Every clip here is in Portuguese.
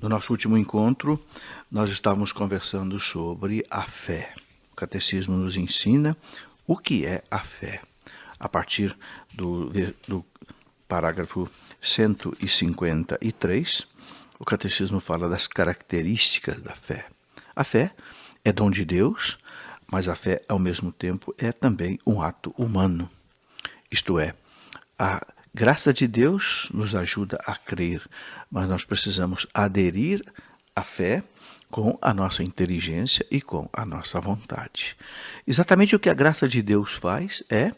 No nosso último encontro, nós estávamos conversando sobre a fé. O Catecismo nos ensina o que é a fé. A partir do parágrafo 153, o Catecismo fala das características da fé. A fé é dom de Deus, mas a fé, ao mesmo tempo, é também um ato humano. Isto é, a graça de Deus nos ajuda a crer, mas nós precisamos aderir à fé com a nossa inteligência e com a nossa vontade. Exatamente o que a graça de Deus faz é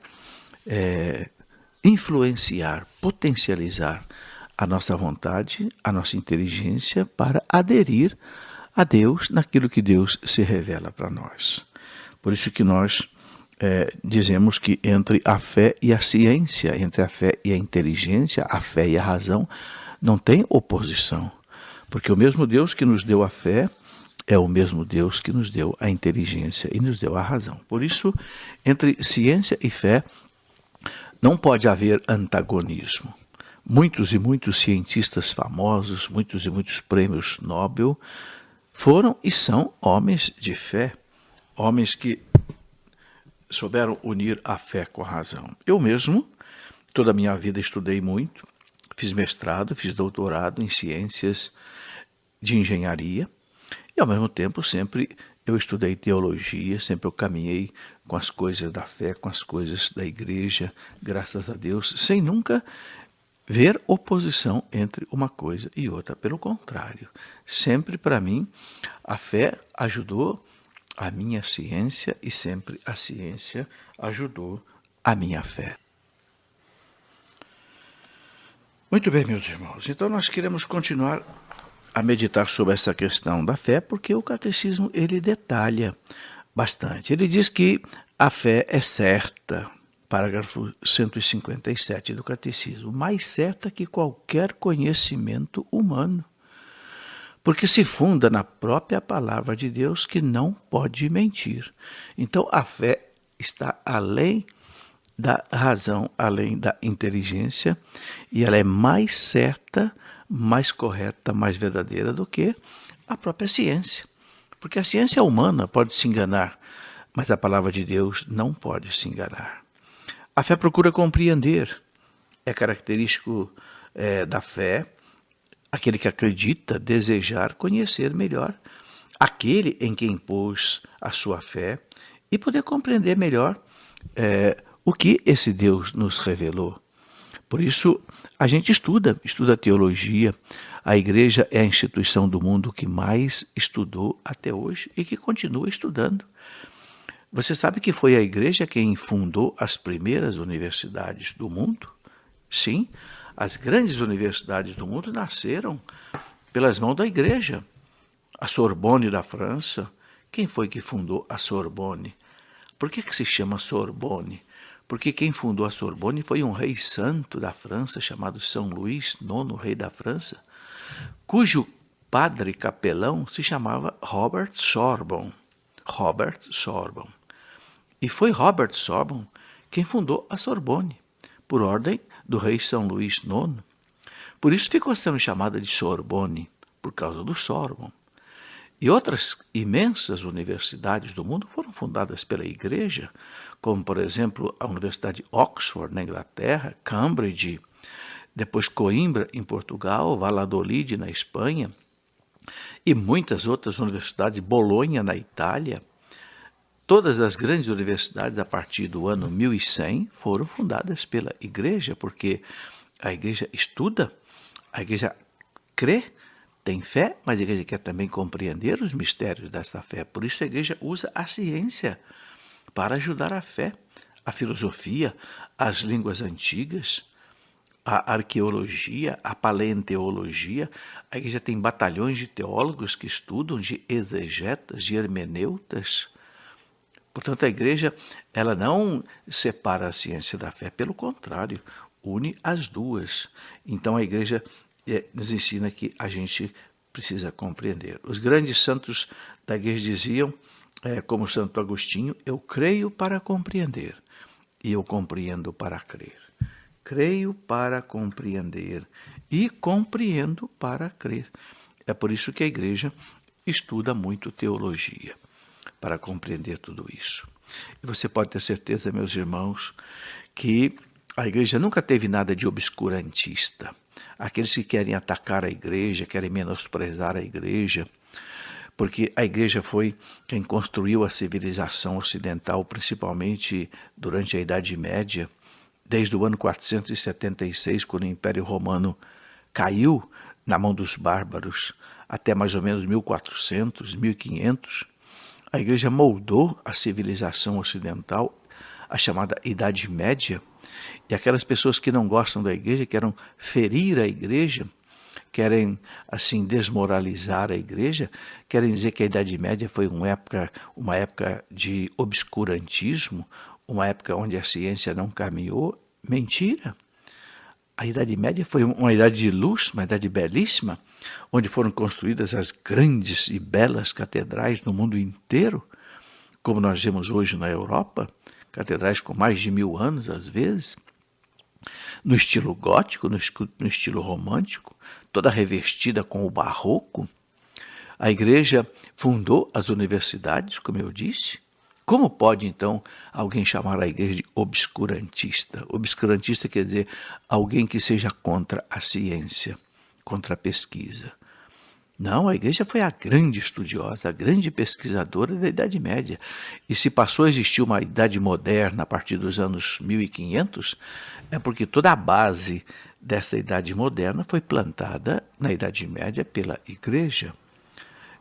influenciar, potencializar a nossa vontade, a nossa inteligência para aderir a Deus naquilo que Deus se revela para nós. Por isso que nós dizemos que entre a fé e a ciência, entre a fé e a inteligência, a fé e a razão, não tem oposição. Porque o mesmo Deus que nos deu a fé é o mesmo Deus que nos deu a inteligência e nos deu a razão. Por isso, entre ciência e fé, não pode haver antagonismo. Muitos e muitos cientistas famosos, muitos e muitos prêmios Nobel, foram e são homens de fé, homens que souberam unir a fé com a razão. Eu mesmo, toda a minha vida estudei muito, fiz mestrado, fiz doutorado em ciências de engenharia e ao mesmo tempo sempre eu estudei teologia, sempre eu caminhei com as coisas da fé, com as coisas da igreja, graças a Deus, sem nunca ver oposição entre uma coisa e outra. Pelo contrário, sempre para mim a fé ajudou a minha ciência e sempre a ciência ajudou a minha fé. Muito bem, meus irmãos. Então nós queremos continuar a meditar sobre essa questão da fé, porque o catecismo ele detalha bastante. Ele diz que a fé é certa, parágrafo 157 do catecismo, mais certa que qualquer conhecimento humano, porque se funda na própria palavra de Deus que não pode mentir. Então a fé está além da razão, além da inteligência, e ela é mais certa, mais correta, mais verdadeira do que a própria ciência. Porque a ciência humana pode se enganar, mas a palavra de Deus não pode se enganar. A fé procura compreender, é característico da fé, aquele que acredita, desejar conhecer melhor aquele em quem pôs a sua fé e poder compreender melhor o que esse Deus nos revelou. Por isso, a gente estuda teologia. A igreja é a instituição do mundo que mais estudou até hoje e que continua estudando. Você sabe que foi a igreja quem fundou as primeiras universidades do mundo? Sim, as grandes universidades do mundo nasceram pelas mãos da igreja. A Sorbonne da França, quem foi que fundou a Sorbonne? Por que se chama Sorbonne? Porque quem fundou a Sorbonne foi um rei santo da França, chamado São Luís IX, rei da França, cujo padre capelão se chamava Robert Sorbonne. Robert Sorbonne. E foi Robert Sorbonne quem fundou a Sorbonne, por ordem do rei São Luís IX. Por isso ficou sendo chamada de Sorbonne, por causa do Sorbonne. E outras imensas universidades do mundo foram fundadas pela igreja, como, por exemplo, a Universidade de Oxford, na Inglaterra, Cambridge, depois Coimbra, em Portugal, Valladolid, na Espanha, e muitas outras universidades, Bolonha, na Itália. Todas as grandes universidades, a partir do ano 1100, foram fundadas pela igreja, porque a igreja estuda, a igreja crê, tem fé, mas a igreja quer também compreender os mistérios dessa fé. Por isso a igreja usa a ciência para ajudar a fé, a filosofia, as línguas antigas, a arqueologia, a paleontologia. A igreja tem batalhões de teólogos que estudam, de exegetas, de hermeneutas. Portanto, a igreja ela não separa a ciência da fé, pelo contrário, une as duas. Então a igreja nos ensina que a gente precisa compreender. Os grandes santos da igreja diziam, como Santo Agostinho, eu creio para compreender e eu compreendo para crer. Creio para compreender e compreendo para crer. É por isso que a igreja estuda muito teologia, para compreender tudo isso. E você pode ter certeza, meus irmãos, que a igreja nunca teve nada de obscurantista. Aqueles que querem atacar a igreja, querem menosprezar a igreja, porque a igreja foi quem construiu a civilização ocidental, principalmente durante a Idade Média, desde o ano 476, quando o Império Romano caiu na mão dos bárbaros, até mais ou menos 1400, 1500, a igreja moldou a civilização ocidental, a chamada Idade Média, e aquelas pessoas que não gostam da igreja, querem ferir a igreja, querem assim desmoralizar a igreja, querem dizer que a Idade Média foi uma época de obscurantismo, uma época onde a ciência não caminhou. Mentira! A Idade Média foi uma idade de luz, uma idade belíssima, onde foram construídas as grandes e belas catedrais no mundo inteiro, como nós vemos hoje na Europa, catedrais com mais de 1000 anos, às vezes, no estilo gótico, no estilo romântico, toda revestida com o barroco. A igreja fundou as universidades, como eu disse. Como pode, então, alguém chamar a igreja de obscurantista? Obscurantista quer dizer alguém que seja contra a ciência, contra a pesquisa. Não, a igreja foi a grande estudiosa, a grande pesquisadora da Idade Média. E se passou a existir uma idade moderna a partir dos anos 1500, é porque toda a base dessa idade moderna foi plantada na Idade Média pela igreja.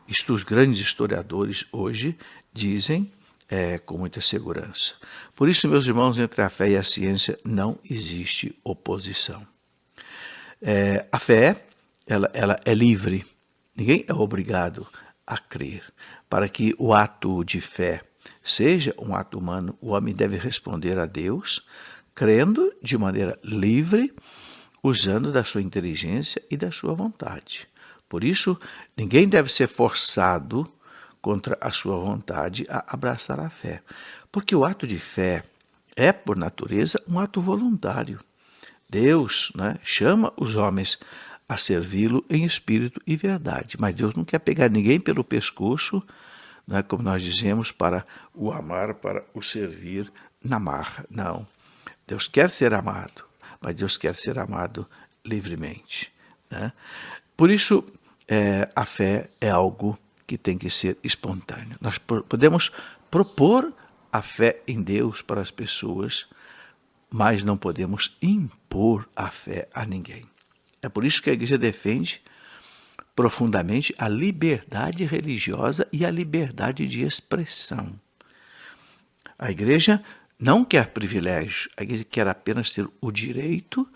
Isto os grandes historiadores hoje dizem com muita segurança. Por isso, meus irmãos, entre a fé e a ciência não existe oposição. A fé, ela é livre. Ninguém é obrigado a crer. Para que o ato de fé seja um ato humano, o homem deve responder a Deus, crendo de maneira livre, usando da sua inteligência e da sua vontade. Por isso, ninguém deve ser forçado contra a sua vontade a abraçar a fé. Porque o ato de fé é, por natureza, um ato voluntário. Deus, chama os homens a servi-lo em espírito e verdade. Mas Deus não quer pegar ninguém pelo pescoço, como nós dizemos, para o amar, para o servir na marra. Não. Deus quer ser amado, mas Deus quer ser amado livremente. Por isso, a fé é algo que tem que ser espontâneo. Nós podemos propor a fé em Deus para as pessoas, mas não podemos impor a fé a ninguém. É por isso que a igreja defende profundamente a liberdade religiosa e a liberdade de expressão. A igreja não quer privilégio, a igreja quer apenas ter o direito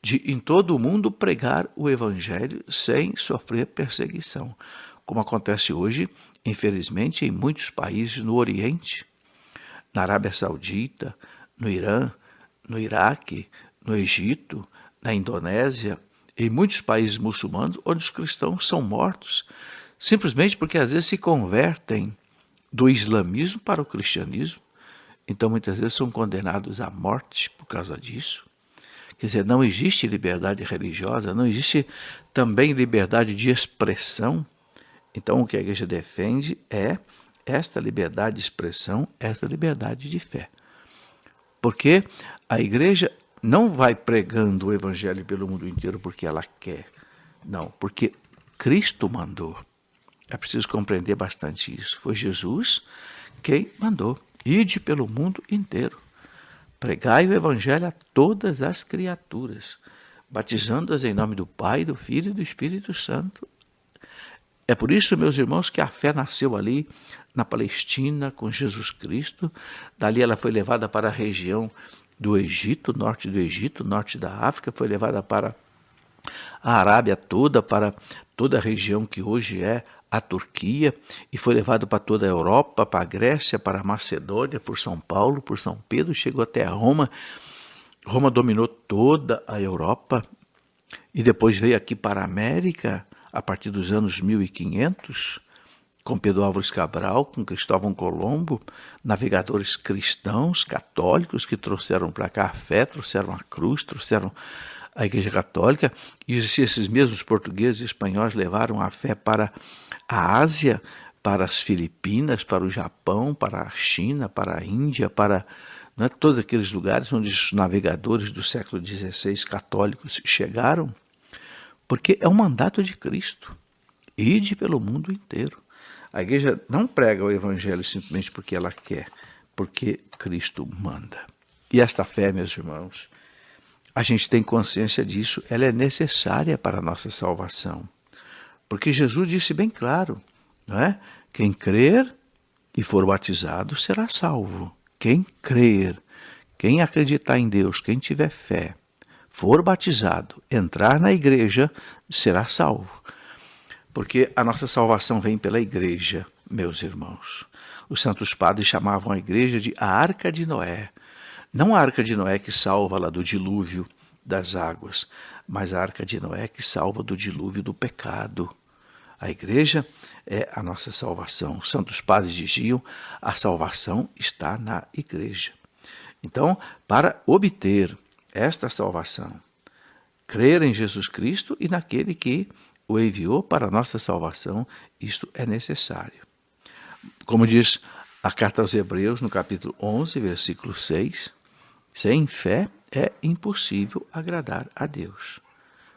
de, em todo o mundo, pregar o evangelho sem sofrer perseguição, como acontece hoje, infelizmente, em muitos países no Oriente, na Arábia Saudita, no Irã, no Iraque, no Egito, na Indonésia, em muitos países muçulmanos, onde os cristãos são mortos, simplesmente porque às vezes se convertem do islamismo para o cristianismo, então muitas vezes são condenados à morte por causa disso. Quer dizer, não existe liberdade religiosa, não existe também liberdade de expressão. Então o que a igreja defende é esta liberdade de expressão, esta liberdade de fé. Porque a igreja não vai pregando o evangelho pelo mundo inteiro porque ela quer. Não, porque Cristo mandou. É preciso compreender bastante isso. Foi Jesus quem mandou. Ide pelo mundo inteiro. Pregai o evangelho a todas as criaturas, batizando-as em nome do Pai, do Filho e do Espírito Santo. É por isso, meus irmãos, que a fé nasceu ali na Palestina com Jesus Cristo. Dali ela foi levada para a região do Egito, norte da África, foi levada para a Arábia toda, para toda a região que hoje é a Turquia, e foi levado para toda a Europa, para a Grécia, para a Macedônia, por São Paulo, por São Pedro, chegou até Roma. Roma dominou toda a Europa e depois veio aqui para a América, a partir dos anos 1500, com Pedro Álvares Cabral, com Cristóvão Colombo, navegadores cristãos, católicos, que trouxeram para cá a fé, trouxeram a cruz, trouxeram a Igreja Católica, e esses mesmos portugueses e espanhóis levaram a fé para a Ásia, para as Filipinas, para o Japão, para a China, para a Índia, para todos aqueles lugares onde os navegadores do século XVI católicos chegaram, porque é um mandato de Cristo. Ide pelo mundo inteiro. A igreja não prega o evangelho simplesmente porque ela quer, porque Cristo manda. E esta fé, meus irmãos, a gente tem consciência disso, ela é necessária para a nossa salvação. Porque Jesus disse bem claro, não é? Quem crer e for batizado será salvo. Quem crer, quem acreditar em Deus, quem tiver fé, for batizado, entrar na igreja, será salvo. Porque a nossa salvação vem pela igreja, meus irmãos. Os santos padres chamavam a igreja de a Arca de Noé. Não a Arca de Noé que salva lá do dilúvio das águas, mas a Arca de Noé que salva do dilúvio do pecado. A igreja é a nossa salvação. Os santos padres diziam, a salvação está na igreja. Então, para obter esta salvação, crer em Jesus Cristo e naquele que o enviou para a nossa salvação, isto é necessário. Como diz a carta aos Hebreus, no capítulo 11, versículo 6, sem fé é impossível agradar a Deus.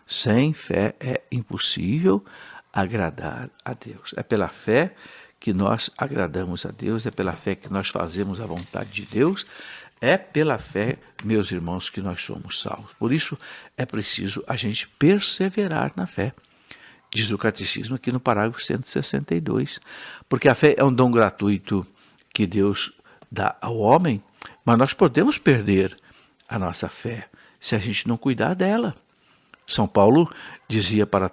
Sem fé é impossível agradar a Deus. É pela fé que nós agradamos a Deus, é pela fé que nós fazemos a vontade de Deus, é pela fé, meus irmãos, que nós somos salvos. Por isso é preciso a gente perseverar na fé. Diz o Catecismo aqui no parágrafo 162, porque a fé é um dom gratuito que Deus dá ao homem, mas nós podemos perder a nossa fé se a gente não cuidar dela. São Paulo dizia para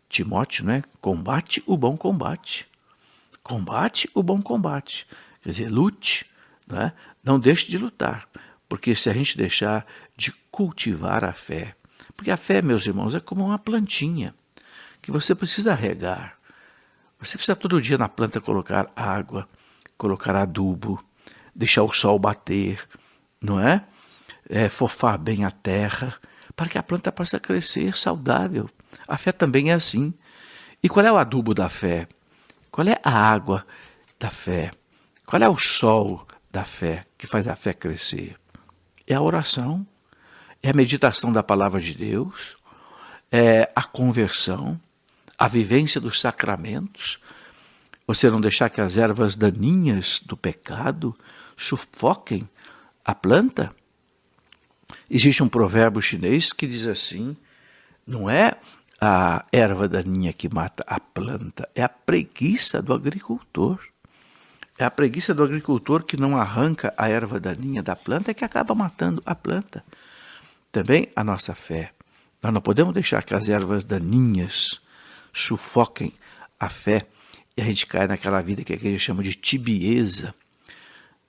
Timóteo, né? Combate o bom combate. Combate o bom combate. Quer dizer, lute, né? Não deixe de lutar, porque se a gente deixar de cultivar a fé, porque a fé, meus irmãos, é como uma plantinha que você precisa regar. Você precisa todo dia na planta colocar água, colocar adubo, deixar o sol bater, não é? Fofar bem a terra, para que a planta possa crescer saudável. A fé também é assim. E qual é o adubo da fé? Qual é a água da fé? Qual é o sol da fé que faz a fé crescer? É a oração, é a meditação da palavra de Deus, é a conversão, a vivência dos sacramentos, você não deixar que as ervas daninhas do pecado sufoquem a planta. Existe um provérbio chinês que diz assim, não é a erva daninha que mata a planta, é a preguiça do agricultor. É a preguiça do agricultor que não arranca a erva daninha da planta que acaba matando a planta. Também a nossa fé. Nós não podemos deixar que as ervas daninhas sufoquem a fé e a gente cai naquela vida que a igreja chama de tibieza.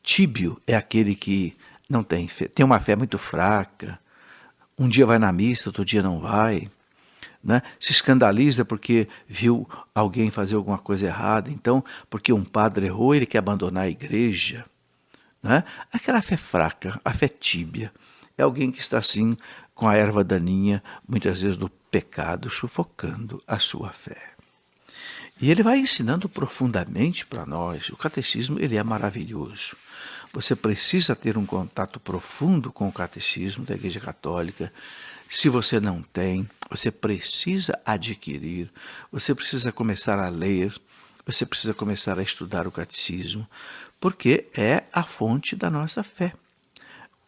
Tíbio é aquele que não tem fé, tem uma fé muito fraca, um dia vai na missa, outro dia não vai, né? Se escandaliza porque viu alguém fazer alguma coisa errada, então, porque um padre errou, ele quer abandonar a igreja, né? Aquela fé fraca, a fé tíbia, é alguém que está assim com a erva daninha, muitas vezes do pecado, sufocando a sua fé. E ele vai ensinando profundamente para nós. O catecismo, ele é maravilhoso. Você precisa ter um contato profundo com o catecismo da Igreja Católica. Se você não tem, você precisa adquirir, você precisa começar a ler, você precisa começar a estudar o catecismo, porque é a fonte da nossa fé.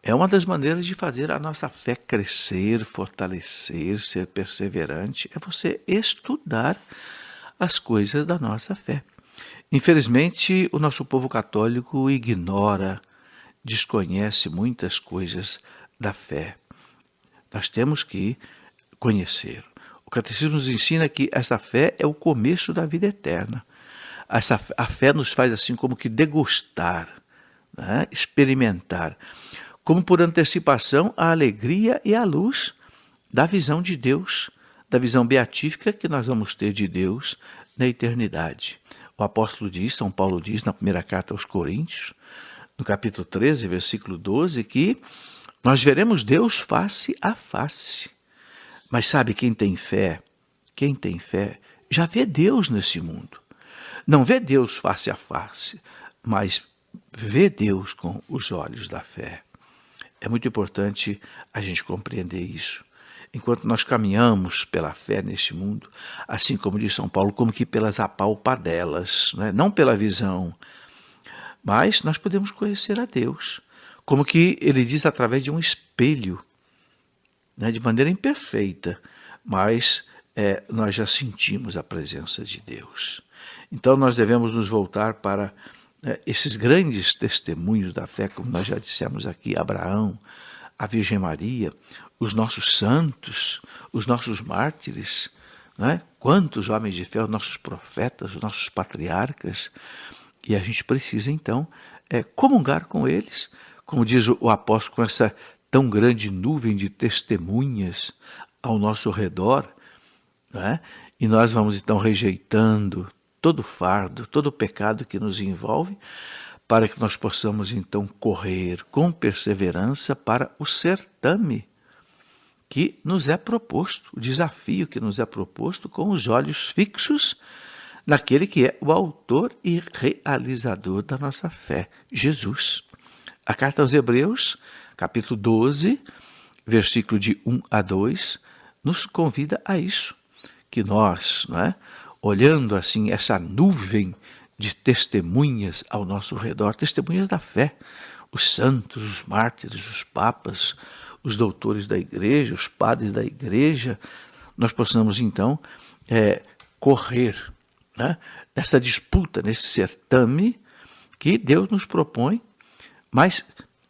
É uma das maneiras de fazer a nossa fé crescer, fortalecer, ser perseverante, é você estudar as coisas da nossa fé. Infelizmente, o nosso povo católico ignora, desconhece muitas coisas da fé. Nós temos que conhecer. O catecismo nos ensina que essa fé é o começo da vida eterna. A fé nos faz assim como que degustar, né? Experimentar, como por antecipação a alegria e a luz da visão de Deus, da visão beatífica que nós vamos ter de Deus na eternidade. O apóstolo diz, São Paulo diz na primeira carta aos Coríntios, no capítulo 13, versículo 12, que nós veremos Deus face a face. Mas sabe, quem tem fé, já vê Deus nesse mundo. Não vê Deus face a face, mas vê Deus com os olhos da fé. É muito importante a gente compreender isso. Enquanto nós caminhamos pela fé neste mundo, assim como diz São Paulo, como que pelas apalpadelas, né? Não pela visão, mas nós podemos conhecer a Deus, como que ele diz através de um espelho, né? De maneira imperfeita, mas nós já sentimos a presença de Deus. Então nós devemos nos voltar para esses grandes testemunhos da fé, como nós já dissemos aqui, Abraão, a Virgem Maria, os nossos santos, os nossos mártires, né? Quantos homens de fé, os nossos profetas, os nossos patriarcas, e a gente precisa então comungar com eles, como diz o apóstolo, com essa tão grande nuvem de testemunhas ao nosso redor, né? E nós vamos então rejeitando todo fardo, todo pecado que nos envolve, para que nós possamos então correr com perseverança para o certame que nos é proposto, o desafio que nos é proposto, com os olhos fixos naquele que é o autor e realizador da nossa fé, Jesus. A carta aos Hebreus, capítulo 12, versículo de 1 a 2, nos convida a isso, que nós, né, olhando assim essa nuvem de testemunhas ao nosso redor, testemunhas da fé, os santos, os mártires, os papas, os doutores da igreja, os padres da igreja, nós possamos então correr, né, nessa disputa, nesse certame que Deus nos propõe, mas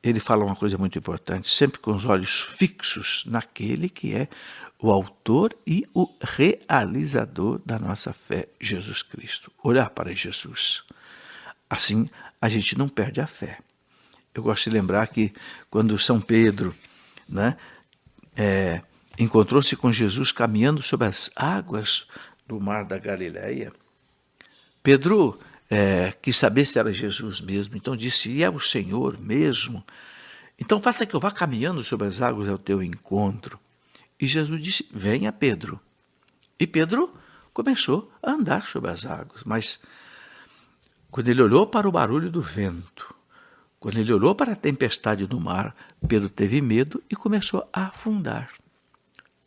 ele fala uma coisa muito importante, sempre com os olhos fixos naquele que é o autor e o realizador da nossa fé, Jesus Cristo. Olhar para Jesus. Assim, a gente não perde a fé. Eu gosto de lembrar que quando São Pedro, né, encontrou-se com Jesus caminhando sobre as águas do mar da Galileia, Pedro quis saber se era Jesus mesmo, então disse, e é o Senhor mesmo? Então faça que eu vá caminhando sobre as águas ao teu encontro. E Jesus disse, venha Pedro. E Pedro começou a andar sobre as águas, mas quando ele olhou para o barulho do vento, quando ele olhou para a tempestade do mar, Pedro teve medo e começou a afundar.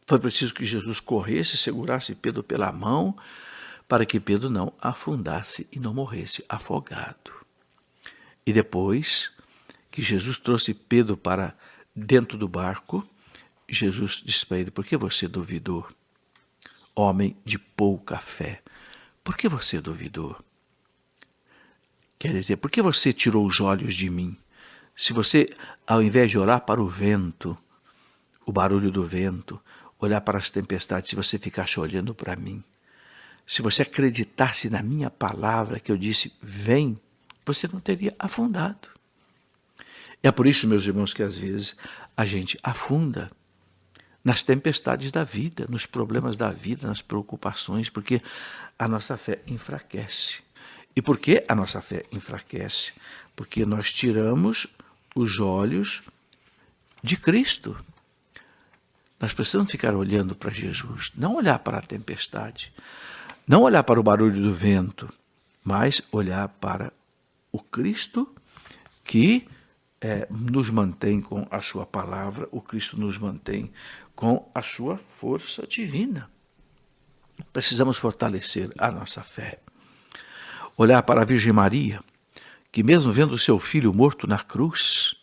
Foi preciso que Jesus corresse, segurasse Pedro pela mão, para que Pedro não afundasse e não morresse afogado. E depois que Jesus trouxe Pedro para dentro do barco, Jesus disse para ele, por que você duvidou? Homem de pouca fé, por que você duvidou? Quer dizer, por que você tirou os olhos de mim? Se você, ao invés de olhar para o vento, o barulho do vento, olhar para as tempestades, se você ficasse olhando para mim, se você acreditasse na minha palavra que eu disse, vem, você não teria afundado. É por isso, meus irmãos, que às vezes a gente afunda nas tempestades da vida, nos problemas da vida, nas preocupações, porque a nossa fé enfraquece. E por que a nossa fé enfraquece? Porque nós tiramos os olhos de Cristo. Nós precisamos ficar olhando para Jesus, não olhar para a tempestade, não olhar para o barulho do vento, mas olhar para o Cristo que nos mantém com a sua palavra, o Cristo nos mantém com a sua força divina. Precisamos fortalecer a nossa fé. Olhar para a Virgem Maria, que mesmo vendo seu filho morto na cruz,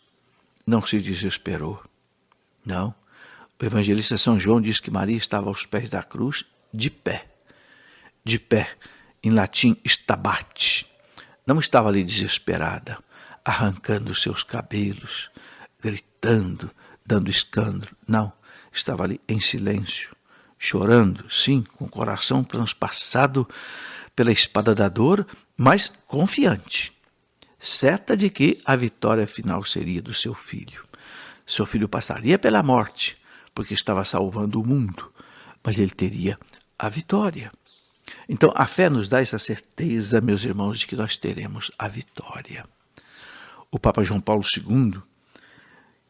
não se desesperou. Não. O evangelista São João diz que Maria estava aos pés da cruz, de pé, em latim stabat. Não estava ali desesperada, arrancando seus cabelos, gritando, dando escândalo. Não, estava ali em silêncio, chorando, sim, com o coração transpassado pela espada da dor, mas confiante, certa de que a vitória final seria do seu filho. Seu filho passaria pela morte, porque estava salvando o mundo, mas ele teria a vitória. Então, a fé nos dá essa certeza, meus irmãos, de que nós teremos a vitória. O Papa João Paulo II,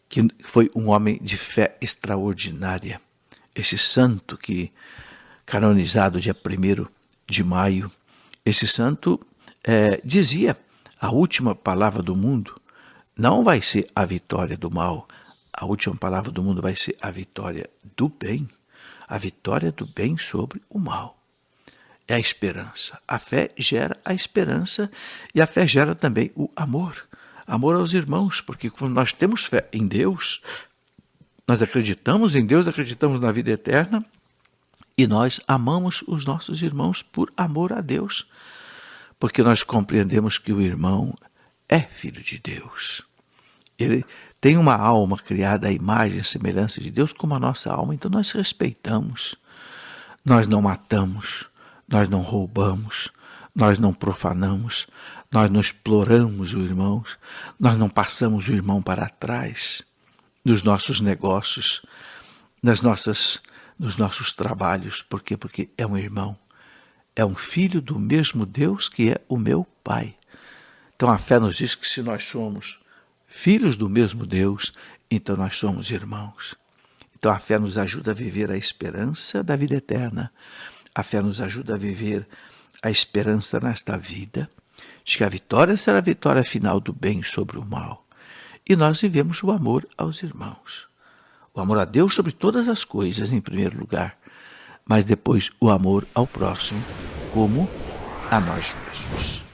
que foi um homem de fé extraordinária, esse santo que canonizado dia 1º de maio, esse santo dizia: a última palavra do mundo não vai ser a vitória do mal, a última palavra do mundo vai ser a vitória do bem, a vitória do bem sobre o mal. É a esperança. A fé gera a esperança e a fé gera também o amor. Amor aos irmãos, porque quando nós temos fé em Deus, nós acreditamos em Deus, acreditamos na vida eterna e nós amamos os nossos irmãos por amor a Deus, porque nós compreendemos que o irmão é filho de Deus. Ele tem uma alma criada à imagem e semelhança de Deus como a nossa alma, então nós respeitamos, nós não matamos, nós não roubamos, nós não profanamos, nós não exploramos o irmão, nós não passamos o irmão para trás nos nossos negócios, nos nossos trabalhos. Por quê? Porque é um irmão, é um filho do mesmo Deus que é o meu Pai. Então a fé nos diz que se nós somos filhos do mesmo Deus, então nós somos irmãos. Então a fé nos ajuda a viver a esperança da vida eterna. A fé nos ajuda a viver a esperança nesta vida, de que a vitória será a vitória final do bem sobre o mal. E nós vivemos o amor aos irmãos. O amor a Deus sobre todas as coisas, em primeiro lugar, mas depois o amor ao próximo, como a nós mesmos.